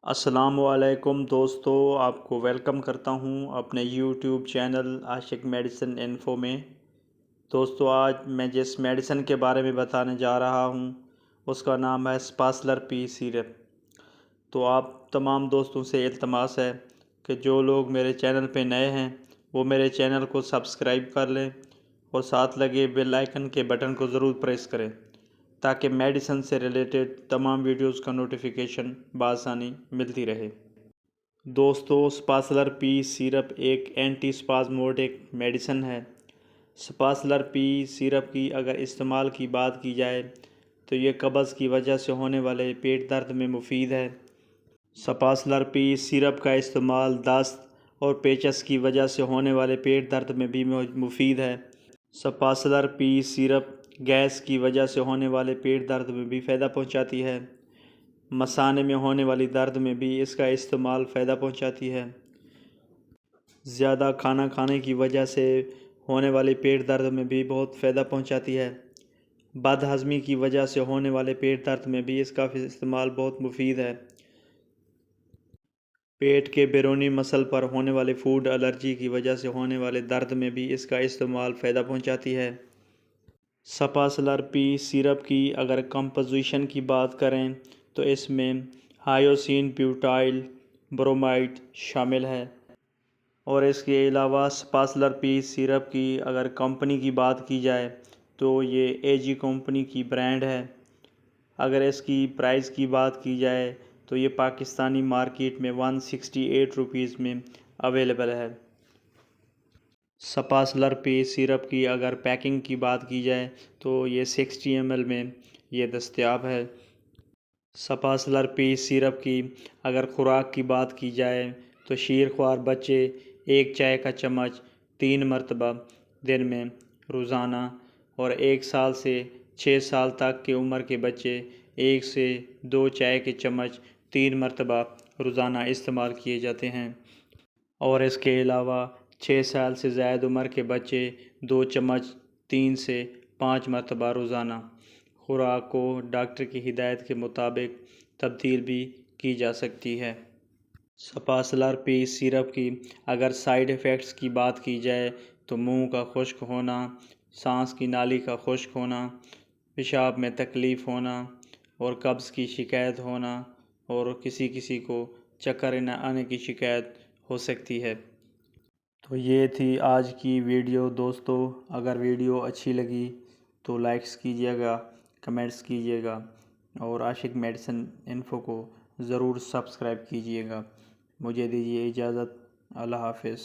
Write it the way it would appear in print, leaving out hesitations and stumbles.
السلام علیکم دوستو، آپ کو ویلکم کرتا ہوں اپنے یوٹیوب چینل عاشق میڈیسن انفو میں۔ دوستو، آج میں جس میڈیسن کے بارے میں بتانے جا رہا ہوں اس کا نام ہے اسپاسلر پی سیرپ۔ تو آپ تمام دوستوں سے التماس ہے کہ جو لوگ میرے چینل پہ نئے ہیں وہ میرے چینل کو سبسکرائب کر لیں اور ساتھ لگے بیل آئیکن کے بٹن کو ضرور پریس کریں تاکہ میڈیسن سے ریلیٹڈ تمام ویڈیوز کا نوٹیفیکیشن بآسانی ملتی رہے۔ دوستو، اسپاسلر پی سیرپ ایک اینٹی اسپازموڈک میڈیسن ہے۔ اسپاسلر پی سیرپ کی اگر استعمال کی بات کی جائے تو یہ قبض کی وجہ سے ہونے والے پیٹ درد میں مفید ہے۔ اسپاسلر پی سیرپ کا استعمال دست اور پیچس کی وجہ سے ہونے والے پیٹ درد میں بھی مفید ہے۔ اسپاسلر پی سیرپ گیس کی وجہ سے ہونے والے پیٹ درد میں بھی فائدہ پہنچاتی ہے۔ مثانے میں ہونے والی درد میں بھی اس کا استعمال فائدہ پہنچاتی ہے۔ زیادہ کھانا کھانے کی وجہ سے ہونے والے پیٹ درد میں بھی بہت فائدہ پہنچاتی ہے۔ بد ہضمی کی وجہ سے ہونے والے پیٹ درد میں بھی اس کا استعمال بہت مفید ہے۔ پیٹ کے بیرونی مسل پر ہونے والے فوڈ الرجی کی وجہ سے ہونے والے درد میں بھی اس کا استعمال فائدہ پہنچاتی ہے۔ اسپاسلر پی سیرپ کی اگر کمپوزیشن کی بات کریں تو اس میں ہائیوسین بیوٹائل برومائڈ شامل ہے، اور اس کے علاوہ اسپاسلر پی سیرپ کی اگر کمپنی کی بات کی جائے تو یہ اے جی کمپنی کی برانڈ ہے۔ اگر اس کی پرائز کی بات کی جائے تو یہ پاکستانی مارکیٹ میں 168 روپیز میں اویلیبل ہے۔ اسپاسلر پی سیرپ کی اگر پیکنگ کی بات کی جائے تو یہ 60 ml میں یہ دستیاب ہے۔ اسپاسلر پی سیرپ کی اگر خوراک کی بات کی جائے تو شیرخوار بچے ایک چائے کا چمچ 3 مرتبہ دن میں روزانہ، اور 1 سال سے 6 سال تک کی عمر کے بچے 1 سے 2 چائے کے چمچ 3 مرتبہ روزانہ استعمال کیے جاتے ہیں، اور اس کے علاوہ 6 سال سے زائد عمر کے بچے 2 چمچ 3 سے 5 مرتبہ روزانہ۔ خوراک کو ڈاکٹر کی ہدایت کے مطابق تبدیل بھی کی جا سکتی ہے۔ اسپاسلر پی سیرپ کی اگر سائیڈ ایفیکٹس کی بات کی جائے تو منہ کا خشک ہونا، سانس کی نالی کا خشک ہونا، پیشاب میں تکلیف ہونا اور قبض کی شکایت ہونا، اور کسی کو چکر نہ آنے کی شکایت ہو سکتی ہے۔ تو یہ تھی آج کی ویڈیو دوستو۔ اگر ویڈیو اچھی لگی تو لائکس کیجیے گا، کمنٹس کیجیے گا، اور عاشق میڈیسن انفو کو ضرور سبسکرائب کیجیے گا۔ مجھے دیجیے اجازت۔ اللہ حافظ۔